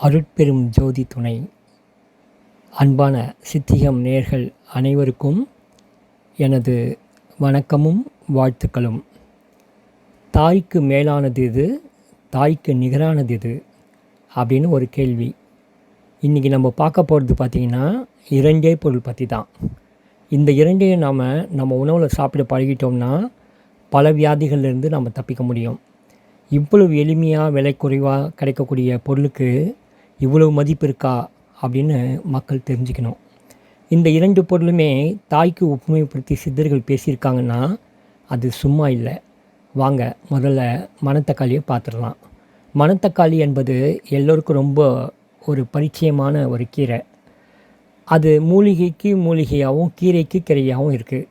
அருட்பெரும் ஜோதி துணை. அன்பான சித்திகம் நேயர்கள் அனைவருக்கும் எனது வணக்கமும் வாழ்த்துக்களும். தாய்க்கு மேலானது இது, தாய்க்கு நிகரானது இது அப்படின்னு ஒரு கேள்வி. இன்றைக்கி நம்ம பார்க்க போகிறது பார்த்திங்கன்னா இரண்டே பொருள் பற்றி தான். இந்த இரண்டையும் நம்ம உணவில் சாப்பிட பழகிட்டோம்னா பல வியாதிகள்லேருந்து நம்ம தப்பிக்க முடியும். இவ்வளவு எளிமையாக விலை குறைவாக கிடைக்கக்கூடிய பொருளுக்கு இவ்வளவு மதிப்பு இருக்கா அப்படின்னு மக்கள் தெரிஞ்சுக்கணும். இந்த இரண்டு பொருளுமே தாய்க்கு ஒப்புமைப்படுத்தி சித்தர்கள் பேசியிருக்காங்கன்னா அது சும்மா இல்லை. வாங்க முதல்ல மணத்தக்காளியை பார்த்துடலாம். மணத்தக்காளி என்பது எல்லோருக்கும் ரொம்ப ஒரு பரிச்சயமான ஒரு கீரை. அது மூலிகைக்கு மூலிகையாகவும் கீரைக்கு கீரையாகவும் இருக்குது.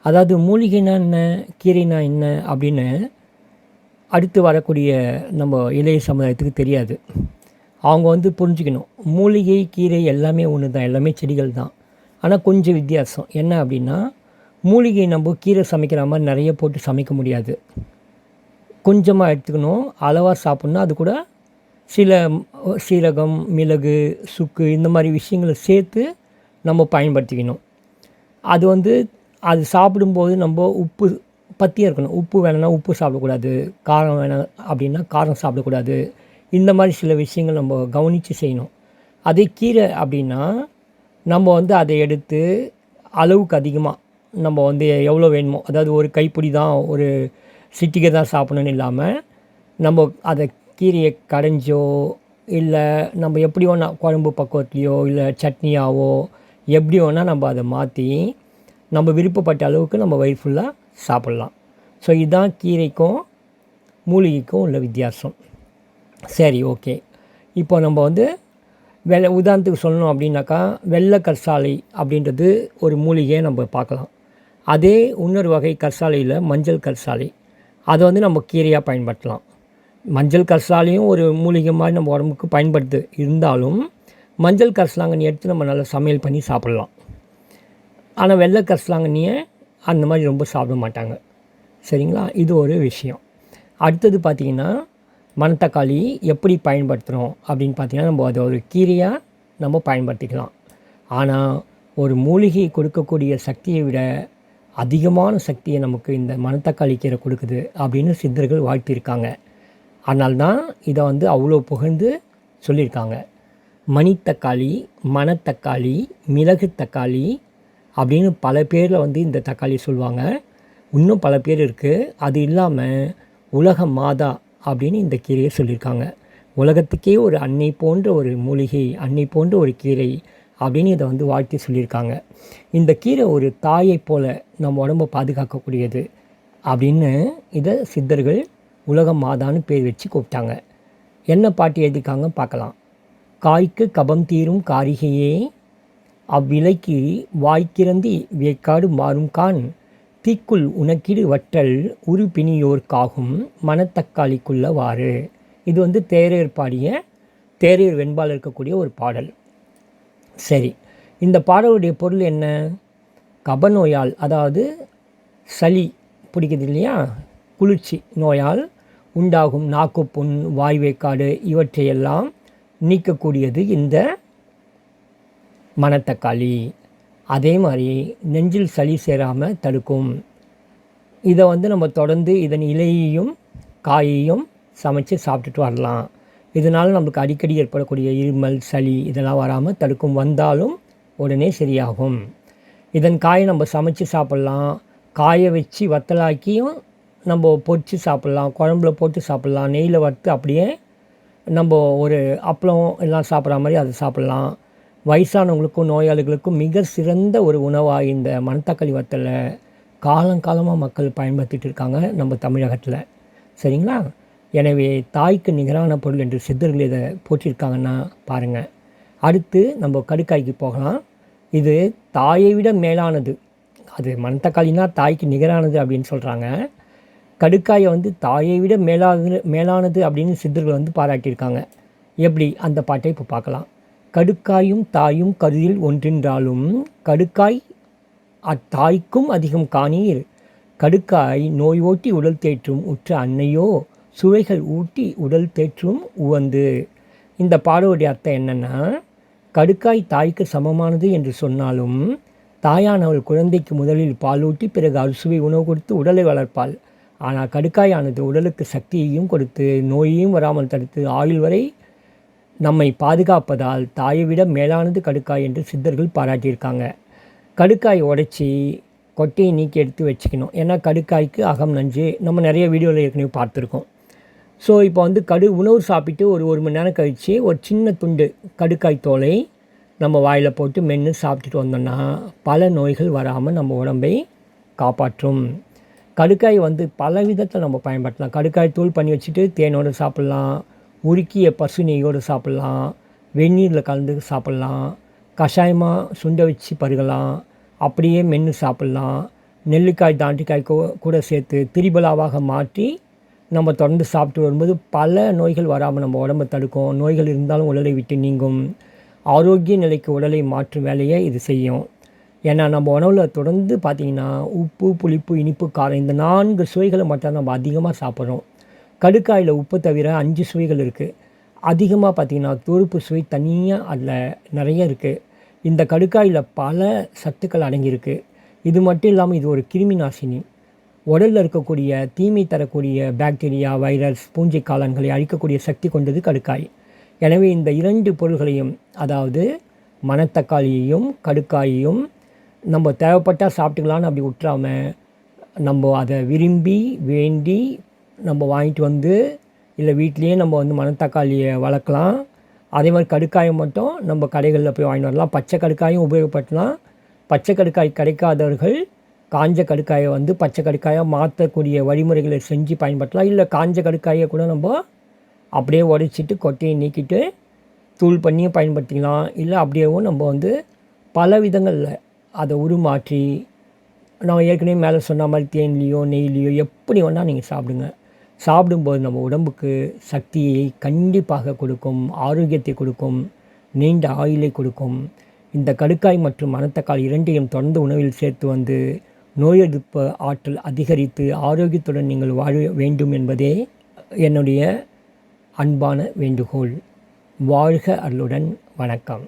அதாவது மூலிகைனா என்ன, கீரைனா என்ன அப்படின்னு அடுத்து வரக்கூடிய நம்ம இளைய சமுதாயத்துக்கு தெரியாது. அவங்க புரிஞ்சுக்கணும். மூலிகை கீரை எல்லாமே ஒன்று தான், எல்லாமே செடிகள் தான். ஆனால் கொஞ்சம் வித்தியாசம் என்ன அப்படின்னா, மூலிகை நம்ம கீரை சமைக்கிற மாதிரி நிறைய போட்டு சமைக்க முடியாது. கொஞ்சமாக எடுத்துக்கணும், அளவாக சாப்பிட்ணும். அது கூட சில சீரகம், மிளகு, சுக்கு இந்த மாதிரி விஷயங்களை சேர்த்து நம்ம பயன்படுத்திக்கணும். அது சாப்பிடும்போது நம்ம உப்பு பற்றியும் இருக்கணும். உப்பு வேணும்னா உப்பு சாப்பிடக்கூடாது, காரம் வேணாம் அப்படின்னா காரம் சாப்பிடக்கூடாது. இந்த மாதிரி சில விஷயங்கள் நம்ம கவனித்து செய்யணும். அதே கீரை அப்படின்னா நம்ம அதை எடுத்து அளவுக்கு அதிகமாக நம்ம எவ்வளோ வேணுமோ, அதாவது ஒரு கைப்பிடி தான், ஒரு சிட்டிகை தான் சாப்பிடணுன்னு இல்லாமல் நம்ம அதை கீரையை கடைஞ்சோ இல்லை நம்ம எப்படி வேணா குழம்பு பக்குவத்துலேயோ இல்லை சட்னியாவோ எப்படி வேணால் நம்ம அதை மாற்றி நம்ம விருப்பப்பட்ட அளவுக்கு நம்ம வயிறு ஃபுல்லாக சாப்பிட்லாம். ஸோ இதுதான் கீரைக்கும் மூலிகைக்கும் உள்ள வித்தியாசம். சரி, ஓகே. இப்போ நம்ம உதாரணத்துக்கு சொல்லணும் அப்படின்னாக்கா வெள்ளை கற்றாழை அப்படின்றது ஒரு மூலிகையை நம்ம பார்க்கலாம். அதே இன்னொரு வகை கற்றாழையில் மஞ்சள் கற்றாழை, அதை நம்ம கீரையாக பயன்படுத்தலாம். மஞ்சள் கற்றாழையும் ஒரு மூலிகை மாதிரி நம்ம உடம்புக்கு பயன்படுத்து இருந்தாலும் மஞ்சள் கரிசலாங்கண்ணி எடுத்து நம்ம நல்லா சமையல் பண்ணி சாப்பிட்லாம். ஆனால் வெள்ளை கரிசலாங்கண்ணியை அந்த மாதிரி ரொம்ப சாப்பிட மாட்டாங்க. சரிங்களா? இது ஒரு விஷயம். அடுத்தது பார்த்திங்கன்னா மணத்தக்காளி எப்படி பயன்படுத்துகிறோம் அப்படின்னு பார்த்திங்கன்னா, நம்ம அதை ஒரு கீரையாக நம்ம பயன்படுத்திக்கலாம். ஆனால் ஒரு மூலிகை கொடுக்கக்கூடிய சக்தியை விட அதிகமான சக்தியை நமக்கு இந்த மணத்தக்காளி கீரை கொடுக்குது அப்படின்னு சித்தர்கள் வாழ்த்தியிருக்காங்க. அதனால்தான் இதை அவ்வளோ புகழ்ந்து சொல்லியிருக்காங்க. மணித்தக்காளி, மணத்தக்காளி, மிளகு தக்காளி அப்படின்னு பல பேரில் இந்த தக்காளி சொல்லுவாங்க. இன்னும் பல பேர் இருக்குது. அது இல்லாமல் உலக மாதா அப்படின்னு இந்த கீரையை சொல்லியிருக்காங்க. உலகத்துக்கே ஒரு அன்னை போன்ற ஒரு மூலிகை, அன்னை போன்ற ஒரு கீரை அப்படின்னு இதை வாழ்த்தி சொல்லியிருக்காங்க. இந்த கீரை ஒரு தாயை போல் நம்ம உடம்பை பாதுகாக்கக்கூடியது அப்படின்னு இதை சித்தர்கள் உலக மாதான்னு பேர் வச்சு கூப்பிட்டாங்க. என்ன பாட்டு எழுதியிருக்காங்க பார்க்கலாம். காய்க்கு கபம் தீரும் காரிகையே, அவ்விலைக்கு வாய்க்கிறந்தி வேக்காடு மாறும் கான், தீக்குள் உனக்கிடு வட்டல் உருப்பினியோர்க்காகும் மணத்தக்காளிக்குள்ளவாறு. இது தேரையர் பாடிய, தேரையர் வெண்பால் இருக்கக்கூடிய ஒரு பாடல். சரி, இந்த பாடலுடைய பொருள் என்ன? கபநோயால், அதாவது சளி பிடிக்குது இல்லையா, குளிர்ச்சி நோயால் உண்டாகும் நாக்குப்புண், வாய்வேக்காடு இவற்றையெல்லாம் நீக்கக்கூடியது இந்த மணத்தக்காளி. அதே மாதிரி நெஞ்சில் சளி சேராமல் தடுக்கும். இதை நம்ம தொடர்ந்து இதன் இலையையும் காயையும் சமைச்சு சாப்பிட்டுட்டு வரலாம். இதனால் நம்மளுக்கு அடிக்கடி ஏற்படக்கூடிய இருமல், சளி இதெல்லாம் வராமல் தடுக்கும். வந்தாலும் உடனே சரியாகும். இதன் காயை நம்ம சமைச்சு சாப்பிட்லாம். காய வச்சு வத்தலாக்கியும் நம்ம பொரித்து சாப்பிட்லாம், குழம்புல போட்டு சாப்பிட்லாம், நெய்யில் வறுத்து அப்படியே நம்ம ஒரு அப்பளம் எல்லாம் சாப்பிட்ற மாதிரி அதை சாப்பிட்லாம். வயசானவங்களுக்கும் நோயாளிகளுக்கும் மிக சிறந்த ஒரு உணவாக இந்த மணத்தக்காளி வத்தலை காலங்காலமாக மக்கள் பயன்படுத்திகிட்டு இருக்காங்க நம்ம தமிழகத்தில். சரிங்களா? எனவே தாய்க்கு நிகரான பொருள் என்று சித்தர்கள் இதை போட்டிருக்காங்கன்னா பாருங்கள். அடுத்து நம்ம கடுக்காய்க்கு போகலாம். இது தாயை விட மேலானது. அது மணத்தக்காளினா தாய்க்கு நிகரானது அப்படின்னு சொல்கிறாங்க. கடுக்காயை தாயை விட மேலானது அப்படின்னு சித்தர்கள் பாராட்டியிருக்காங்க. எப்படி? அந்த பாட்டை இப்போ பார்க்கலாம். கடுக்காயும் தாயும் கருதில் ஒன்றென்றாலும் கடுக்காய் அத்தாய்க்கும் அதிகம் காணீர், கடுக்காய் நோய் ஓட்டி உடல் தேற்றும் உற்ற அன்னையோ சுவைகள் ஊட்டி உடல் தேற்றும் உவந்து. இந்த பாடலுடைய அர்த்தம் என்னென்னா, கடுக்காய் தாய்க்கு சமமானது என்று சொன்னாலும் தாயானவள் குழந்தைக்கு முதலில் பாலூட்டி பிறகு அறுசுவை உணவு கொடுத்து உடலை வளர்ப்பாள். ஆனால் கடுக்காயானது உடலுக்கு சக்தியையும் கொடுத்து நோயையும் வராமல் தடுத்து ஆயுள் வரை நம்மை பாதுகாப்பதால் தாயை விட மேலானது கடுக்காய் என்று சித்தர்கள் பாராட்டியிருக்காங்க. கடுக்காய் உடைச்சி கொட்டையை நீக்கி எடுத்து வச்சுக்கணும். ஏன்னா கடுக்காய்க்கு அகம் நஞ்சு நம்ம நிறைய வீடியோவில் ஏற்கனவே பார்த்துருக்கோம். ஸோ இப்போ வந்து உணவு சாப்பிட்டு ஒரு மணி நேரம் கழித்து ஒரு சின்ன துண்டு கடுக்காய் தோலை நம்ம வாயில் போட்டு மென்று சாப்பிட்டுட்டு வந்தோம்னா பல நோய்கள் வராமல் நம்ம உடம்பை காப்பாற்றும். கடுக்காய் வந்து பல விதத்தில் நம்ம பயன்படுத்தலாம். கடுக்காய் தூள் பண்ணி வச்சுட்டு தேனோடு சாப்பிட்லாம், உருக்கிய பசு நெய்யோடு சாப்பிட்லாம், வெந்நீரில் கலந்து சாப்பிட்லாம், கஷாயமாக சுண்ட வச்சு பருகலாம், அப்படியே மென்று சாப்பிட்லாம். நெல்லிக்காய் தாண்டிக்காய் கூட சேர்த்து திரிபலாவாக மாற்றி நம்ம தொடர்ந்து சாப்பிட்டு வரும்போது பல நோய்கள் வராமல் நம்ம உடம்பை தடுக்கும். நோய்கள் இருந்தாலும் உடலை விட்டு நீங்கும். ஆரோக்கிய நிலைக்கு உடலை மாற்றும் வேலையை இது செய்யும். ஏன்னா நம்ம உணவில் தொடர்ந்து பார்த்திங்கன்னா உப்பு, புளிப்பு, இனிப்பு, காரம் இந்த 4 சுவைகளை மட்டும் நம்ம அதிகமாக சாப்பிட்றோம். கடுக்காயில் உப்பு தவிர 5 சுவைகள் இருக்குது. அதிகமாக பார்த்திங்கன்னா துவர்ப்பு சுவை தனியாக அதில் நிறைய இருக்குது. இந்த கடுக்காயில் பல சத்துக்கள் அடங்கியிருக்கு. இது மட்டும் இல்லாமல் இது ஒரு கிருமி நாசினி. உடலில் இருக்கக்கூடிய தீமை தரக்கூடிய பாக்டீரியா, வைரஸ், பூஞ்சை காளான்களை அழிக்கக்கூடிய சக்தி கொண்டது கடுக்காய். எனவே இந்த 2 பொருள்களையும், அதாவது மணத்தக்காளியையும் கடுக்காயையும் நம்ம தேவைப்பட்டால் சாப்பிட்டுக்கலான்னு அப்படி விட்டுறாமல் நம்ம அதை விரும்பி வேண்டி நம்ம வாங்கிட்டு வந்து இல்லை வீட்லேயே நம்ம வந்து மணத்தக்காளியை வளர்க்கலாம். அதே மாதிரி கடுக்காயை மட்டும் நம்ம கடைகளில் போய் வாங்கிட்டு வரலாம். பச்சை கடுக்காயும் உபயோகப்படுத்தலாம். பச்சை கடுக்காய் கிடைக்காதவர்கள் காஞ்ச கடுக்காயை வந்து பச்சை கடுக்காயாக மாற்றக்கூடிய வழிமுறைகளை செஞ்சு பயன்படுத்தலாம். இல்லை காஞ்ச கடுக்காயை கூட நம்ம அப்படியே உடைச்சிட்டு கொட்டையை நீக்கிட்டு தூள் பண்ணியும் பயன்படுத்திக்கலாம். இல்லை அப்படியேவும் நம்ம வந்து பல விதங்களில் அதை உருமாற்றி நான் ஏற்கனவே மேலே சொன்ன மாதிரி தேன்லேயோ நெய்லேயோ எப்படி வேணால் நீங்கள் சாப்பிடுங்க. சாப்பிடும்போது நம்ம உடம்புக்கு சக்தியை கண்டிப்பாக கொடுக்கும், ஆரோக்கியத்தை கொடுக்கும், நீண்ட ஆயுளை கொடுக்கும். இந்த கடுக்காய் மற்றும் மணத்தக்காளி 2ஐயும் தொடர்ந்து உணவில் சேர்த்து வந்து நோய் எதிர்ப்பு ஆற்றல் அதிகரித்து ஆரோக்கியத்துடன் நீங்கள் வாழ வேண்டும் என்பதே என்னுடைய அன்பான வேண்டுகோள். வாழ்க அருளுடன். வணக்கம்.